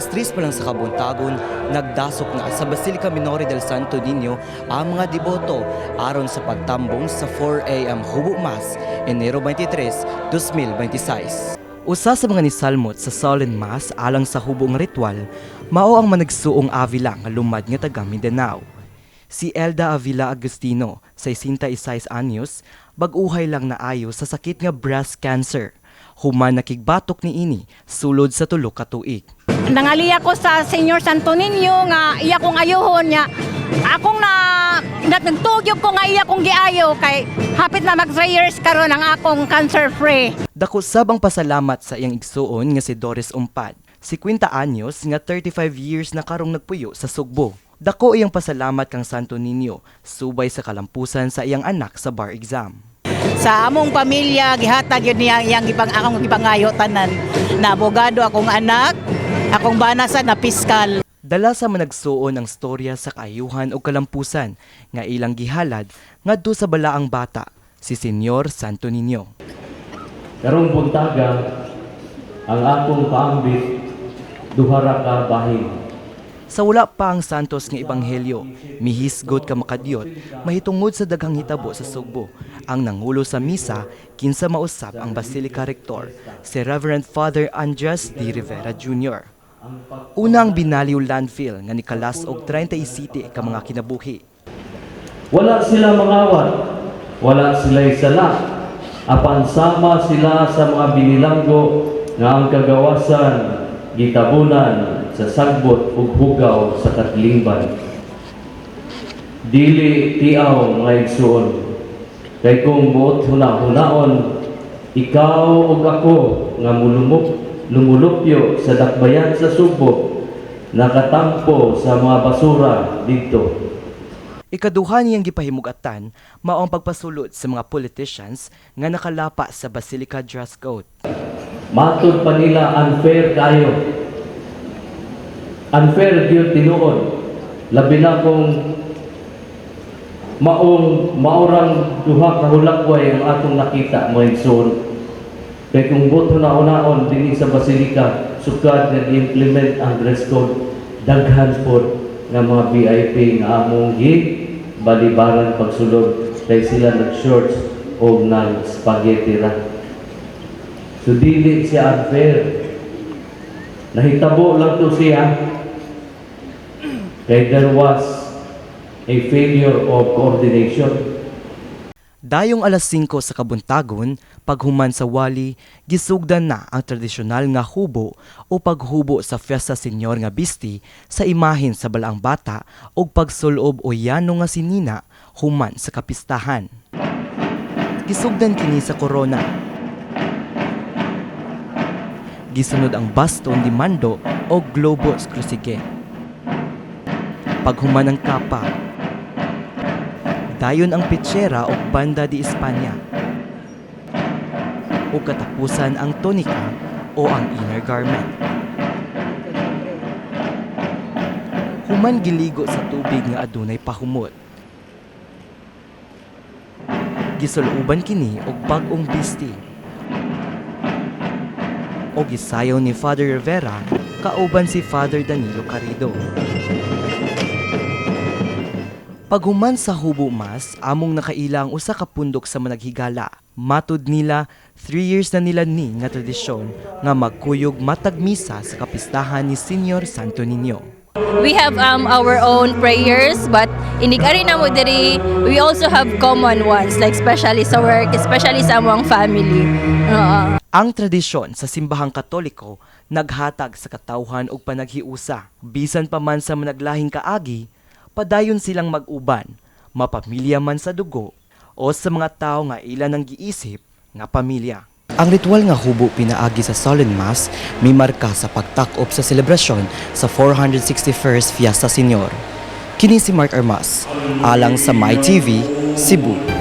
3 pa lang sa kabuntagon, nagdasok na sa Basilica Minore del Santo Niño ang mga deboto aron sa pagtambong sa 4 a.m. Hubo Mass, Enero 23, 2026. Usa sa mga nisalmot sa Solemn Mass alang sa hubong ritual, mao ang managsuong Avila nga lumad nga taga Mindanao. Si Elda Avila Agustino, 66 anyos, bag-uhay lang naayo sa sakit nga breast cancer. Human nakigbatok ni ini sulod sa tulo ka tuig. Nangali ako sa Senior Santo Niño nga iya kong ayuhon niya. Akong nagtugyog ko nga iya kong giayo kay hapit na mag 3 years karon ang akong cancer free. Dako sabang pasalamat sa iyang igsuon nga si Doris Umpad, 50 anyos nga 35 years na karong nagpuyo sa Sugbo. Dako iyang pasalamat kang Santo Niño subay sa kalampusan sa iyang anak sa bar exam. Sa among pamilya gihatag yun niya iyang akong gipangayo tanan na abogado akong anak, akong banasan na piskal. Dala sa managsuon ang storya sa kaayuhan o kalampusan nga ilang gihalad ngadto sa balaang bata, si Senyor Santo Niño. Karong buntaga ang akong paambit duha ra ka bahin. Sa wala pa ang santos nga ebanghelyo, mihisgot ka makadyot, mahitungod sa daghang hitabo sa Sugbo. Ang nangulo sa misa, kinsa mausap ang Basilica Rector, si Reverend Father Andres D. Rivera Jr. Unang binaliw landfill nga nikalas og 37 ka mga kinabuhi. Wala sila mangawat, wala sila'y sala, apan sama sila sa mga binilanggo nga ang kagawasan, gitabunan, sa sagbot ug hugaw sa katlingban. Dili tiaw mga igsuon, kay kung buot hunaon, ikaw ug ako nga lumulupyo sa dakbayan sa Sugbo, nakatampo sa mga basura dito. Ikaduha niyang gipahimugatan mao ang pagpasulod sa mga politicians nga nakalapa sa Basilica dress code. Matod pa nila unfair kayo. Unfair gyud tinuod. Labi na kung maurang duha ka hulakway ang atong nakita mga igsoon. Kay kung boto na unaon dinhi sa Basilica sukad nga implement ang dress code, daghan pod nga mga VIP nga among balibaran pagsulod kay sila nag-shorts o nag-spaghetti ra. So dili siya unfair. Nahitabo lang to siya kay there was a failure of coordination. Dayong alas 5 sa kabuntagon, paghuman sa wali, gisugdan na ang tradisyonal nga hubo o paghubo sa Fiesta Senyor nga Bisti sa imahin sa balaang bata o pagsulob o yano nga sinina human sa kapistahan. Gisugdan kini sa korona. Gisunod ang baston di mando o globos crucige. Paghuman ng kapa, dayon ang pitsera o banda di Espanya, o katapusan ang tonika o ang inner garment. Human giligo sa tubig nga adunay pahumot. Gisuluban kini og bag-ong bisti. O gisayaw ni Father Rivera kauban si Father Danilo Carrido. Paghuman sa Hubo Mass, among nakailang usa ka pundok sa managhigala. Matud nila, 3 years na nila ni nga tradisyon nga magkuyog matag misa sa kapistahan ni Senyor Santo Niño. We have our own prayers, but inigari na mo diri, we also have common ones, like especially sa work, especially sa among family. Ang tradisyon sa simbahang Katoliko naghatag sa katawhan og panaghiusa. Bisan pa man sa managlahing kaagi, padayon silang mag-uban, mapamilya man sa dugo o sa mga tao nga ilan ang giisip nga pamilya. Ang ritual nga hubo pinaagi sa Solemn Mass may marka sa pagtakop sa selebrasyon sa 461st Fiesta Senyor. Kini si Mark Armas, alang sa MyTV, Cebu.